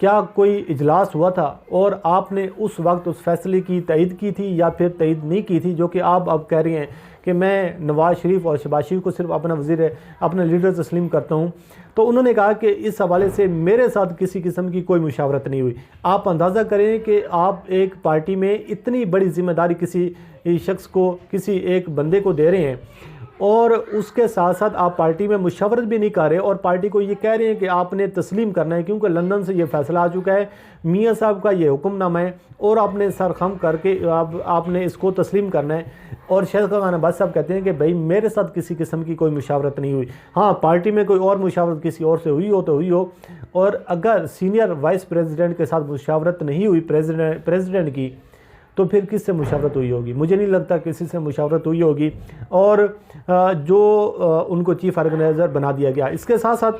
کیا کوئی اجلاس ہوا تھا اور آپ نے اس وقت اس فیصلے کی تائید کی تھی یا پھر تائید نہیں کی تھی، جو کہ آپ اب کہہ رہی ہیں کہ میں نواز شریف اور شہباز شریف کو صرف اپنا لیڈر تسلیم کرتا ہوں؟ تو انہوں نے کہا کہ اس حوالے سے میرے ساتھ کسی قسم کی کوئی مشاورت نہیں ہوئی۔ آپ اندازہ کریں کہ آپ ایک پارٹی میں اتنی بڑی ذمہ داری کسی شخص کو، کسی ایک بندے کو دے رہے ہیں، اور اس کے ساتھ ساتھ آپ پارٹی میں مشاورت بھی نہیں کر رہے اور پارٹی کو یہ کہہ رہے ہیں کہ آپ نے تسلیم کرنا ہے، کیونکہ لندن سے یہ فیصلہ آ چکا ہے، میاں صاحب کا یہ حکم نامہ ہے اور آپ نے سر خم کر کے آپ نے اس کو تسلیم کرنا ہے۔ اور شیخ خاقان عباسی صاحب کہتے ہیں کہ بھائی میرے ساتھ کسی قسم کی کوئی مشاورت نہیں ہوئی، ہاں پارٹی میں کوئی اور مشاورت کسی اور سے ہوئی ہو تو ہوئی ہو، اور اگر سینئر وائس پریزیڈنٹ کے ساتھ مشاورت نہیں ہوئی پریزیڈنٹ کی تو پھر کس سے مشاورت ہوئی ہوگی؟ مجھے نہیں لگتا کسی سے مشاورت ہوئی ہوگی، اور جو ان کو چیف آرگنائزر بنا دیا گیا۔ اس کے ساتھ ساتھ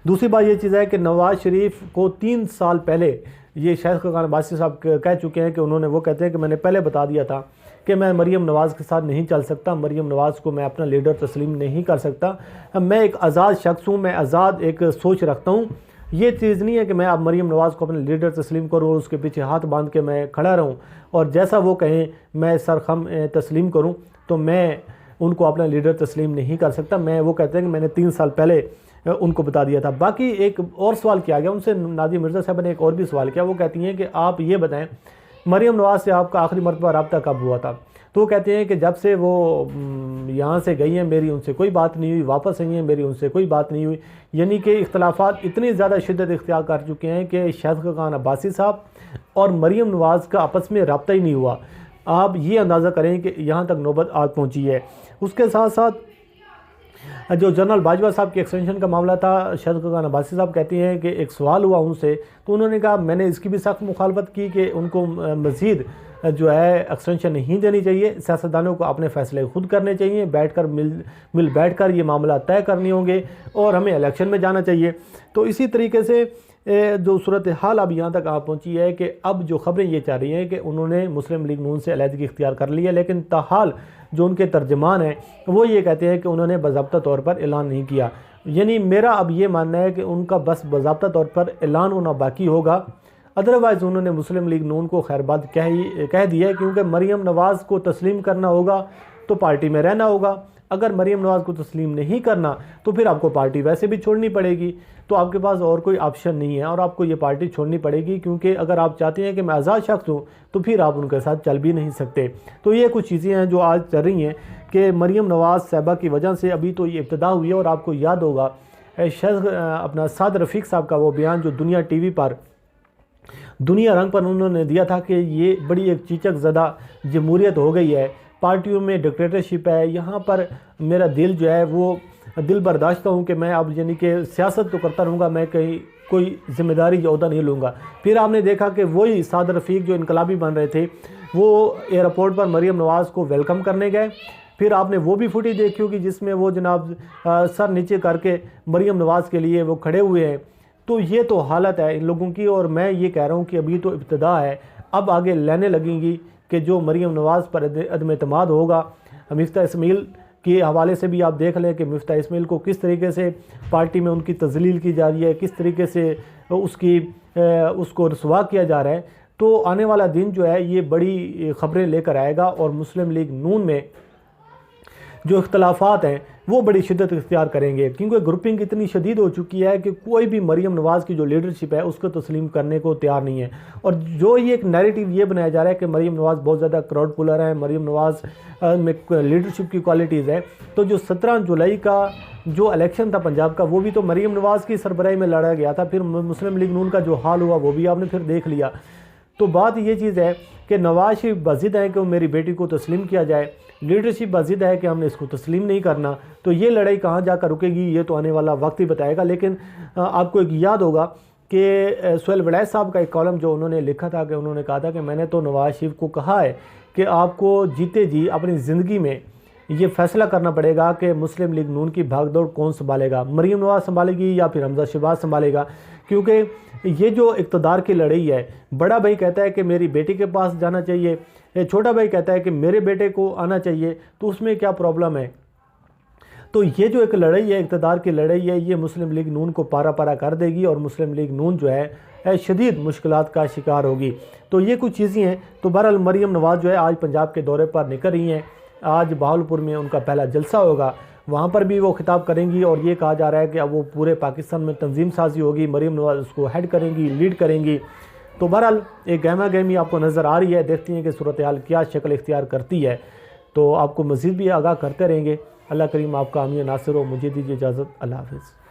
دوسری بات یہ چیز ہے کہ نواز شریف کو 3 سال پہلے یہ شیخ خاقان عباسی صاحب کہہ چکے ہیں کہ وہ کہتے ہیں کہ میں نے پہلے بتا دیا تھا کہ میں مریم نواز کے ساتھ نہیں چل سکتا، مریم نواز کو میں اپنا لیڈر تسلیم نہیں کر سکتا، میں ایک آزاد شخص ہوں، میں آزاد ایک سوچ رکھتا ہوں، یہ چیز نہیں ہے کہ میں اب مریم نواز کو اپنے لیڈر تسلیم کروں اور اس کے پیچھے ہاتھ باندھ کے میں کھڑا رہوں اور جیسا وہ کہیں میں سرخم تسلیم کروں، تو میں ان کو اپنا لیڈر تسلیم نہیں کر سکتا۔ وہ کہتے ہیں کہ میں نے 3 سال پہلے ان کو بتا دیا تھا۔ باقی ایک اور سوال کیا گیا ان سے، نادیہ مرزا صاحب نے ایک اور بھی سوال کیا، وہ کہتی ہیں کہ آپ یہ بتائیں مریم نواز سے آپ کا آخری مرتبہ رابطہ کب ہوا تھا؟ تو وہ کہتے ہیں کہ جب سے وہ یہاں سے گئی ہیں میری ان سے کوئی بات نہیں ہوئی، واپس آئی ہیں میری ان سے کوئی بات نہیں ہوئی، یعنی کہ اختلافات اتنی زیادہ شدت اختیار کر چکے ہیں کہ شیخ خاقان عباسی صاحب اور مریم نواز کا آپس میں رابطہ ہی نہیں ہوا۔ آپ یہ اندازہ کریں کہ یہاں تک نوبت آ پہنچی ہے۔ اس کے ساتھ ساتھ جو جنرل باجوہ صاحب کی ایکسٹینشن کا معاملہ تھا، شیخ خاقان عباسی صاحب کہتے ہیں کہ ایک سوال ہوا ان سے تو انہوں نے کہا میں نے اس کی بھی سخت مخالفت کی کہ ان کو مزید جو ہے ایکسٹینشن نہیں دینی چاہیے، سیاستدانوں کو اپنے فیصلے خود کرنے چاہیے، مل بیٹھ کر یہ معاملہ طے کرنے ہوں گے اور ہمیں الیکشن میں جانا چاہیے۔ تو اسی طریقے سے جو صورتحال اب یہاں تک آ پہنچی ہے کہ اب جو خبریں یہ چاہ رہی ہیں کہ انہوں نے مسلم لیگ نون سے علیحدگی اختیار کر لی ہے، لیکن تاحال جو ان کے ترجمان ہیں وہ یہ کہتے ہیں کہ انہوں نے باضابطہ طور پر اعلان نہیں کیا۔ یعنی میرا اب یہ ماننا ہے کہ ان کا بس باضابطہ طور پر اعلان ہونا باقی ہوگا، ادروائز انہوں نے مسلم لیگ نون کو خیر بات کہہ دیا ہے، کیونکہ مریم نواز کو تسلیم کرنا ہوگا تو پارٹی میں رہنا ہوگا، اگر مریم نواز کو تسلیم نہیں کرنا تو پھر آپ کو پارٹی ویسے بھی چھوڑنی پڑے گی، تو آپ کے پاس اور کوئی آپشن نہیں ہے اور آپ کو یہ پارٹی چھوڑنی پڑے گی، کیونکہ اگر آپ چاہتے ہیں کہ میں آزاد شخص ہوں تو پھر آپ ان کے ساتھ چل بھی نہیں سکتے۔ تو یہ کچھ چیزیں ہیں جو آج چل رہی ہیں کہ مریم نواز صاحبہ کی وجہ سے ابھی تو یہ ابتدا ہوئی ہے، اور آپ کو یاد ہوگا اپنا سعد رفیق صاحب کا وہ بیان جو دنیا ٹی وی پر دنیا رنگ پر انہوں نے دیا تھا کہ یہ بڑی ایک چیچک زدہ جمہوریت ہو گئی ہے، پارٹیوں میں ڈکٹیٹرشپ ہے، یہاں پر میرا دل جو ہے وہ دل برداشتہ ہوں کہ میں اب یعنی کہ سیاست تو کرتا رہوں گا، میں کہیں کوئی ذمہ داری یا عہدہ نہیں لوں گا۔ پھر آپ نے دیکھا کہ وہی سعد رفیق جو انقلابی بن رہے تھے وہ ایئرپورٹ پر مریم نواز کو ویلکم کرنے گئے، پھر آپ نے وہ بھی فوٹیج دیکھی ہوگی جس میں وہ جناب سر نیچے کر کے مریم نواز کے لیے وہ کھڑے ہوئے ہیں۔ تو یہ تو حالت ہے ان لوگوں کی، اور میں یہ کہہ رہا ہوں کہ ابھی تو ابتدا ہے، اب آگے لینے لگیں گی کہ جو مریم نواز پر عدم اعتماد ہوگا۔ مفتاح اسماعیل کے حوالے سے بھی آپ دیکھ لیں کہ مفتاح اسماعیل کو کس طریقے سے پارٹی میں ان کی تذلیل کی جا رہی ہے، کس طریقے سے اس کو رسوا کیا جا رہا ہے۔ تو آنے والا دن جو ہے یہ بڑی خبریں لے کر آئے گا، اور مسلم لیگ نون میں جو اختلافات ہیں وہ بڑی شدت اختیار کریں گے، کیونکہ گروپنگ اتنی شدید ہو چکی ہے کہ کوئی بھی مریم نواز کی جو لیڈرشپ ہے اس کو تسلیم کرنے کو تیار نہیں ہے۔ اور جو یہ ایک نیریٹیو یہ بنایا جا رہا ہے کہ مریم نواز بہت زیادہ کراؤڈ پولر ہے، مریم نواز میں لیڈرشپ کی کوالٹیز ہے، تو جو 17 جولائی کا جو الیکشن تھا پنجاب کا وہ بھی تو مریم نواز کی سربراہی میں لڑا گیا تھا، پھر مسلم لیگ نون کا جو حال ہوا وہ بھی آپ نے پھر دیکھ لیا۔ تو بات یہ چیز ہے کہ نواز شریف بضد ہے کہ میری بیٹی کو تسلیم کیا جائے، لیڈرشپ بضد ہے کہ ہم نے اس کو تسلیم نہیں کرنا، تو یہ لڑائی کہاں جا کر رکے گی یہ تو آنے والا وقت ہی بتائے گا۔ لیکن آپ کو ایک یاد ہوگا کہ سہیل وڑائچ صاحب کا ایک کالم جو انہوں نے لکھا تھا کہ انہوں نے کہا تھا کہ میں نے تو نواز شریف کو کہا ہے کہ آپ کو جیتے جی اپنی زندگی میں یہ فیصلہ کرنا پڑے گا کہ مسلم لیگ نون کی بھاگ دوڑ کون سنبھالے گا، مریم نواز سنبھالے گی یا پھر حمزہ شہباز سنبھالے گا، کیونکہ یہ جو اقتدار کی لڑائی ہے، بڑا بھائی کہتا ہے کہ میری بیٹی کے پاس جانا چاہیے، چھوٹا بھائی کہتا ہے کہ میرے بیٹے کو آنا چاہیے، تو اس میں کیا پرابلم ہے؟ تو یہ جو ایک لڑائی ہے، اقتدار کی لڑائی ہے، یہ مسلم لیگ نون کو پارا پارا کر دے گی اور مسلم لیگ نون جو ہے شدید مشکلات کا شکار ہوگی۔ تو یہ کچھ چیزیں ہیں۔ تو بہرحال مریم نواز جو ہے آج پنجاب کے دورے پر نکل رہی ہیں، آج بہاولپور میں ان کا پہلا جلسہ ہوگا، وہاں پر بھی وہ خطاب کریں گی اور یہ کہا جا رہا ہے کہ اب وہ پورے پاکستان میں تنظیم سازی ہوگی، مریم نواز اس کو ہیڈ کریں گی، لیڈ کریں گی۔ تو بہرحال ایک گہما گہمی آپ کو نظر آ رہی ہے، دیکھتی ہیں کہ صورتحال کیا شکل اختیار کرتی ہے۔ تو آپ کو مزید بھی آگاہ کرتے رہیں گے۔ اللہ کریم آپ کا حامی ناصر ہو۔ مجھے دیجیے اجازت، اللہ حافظ۔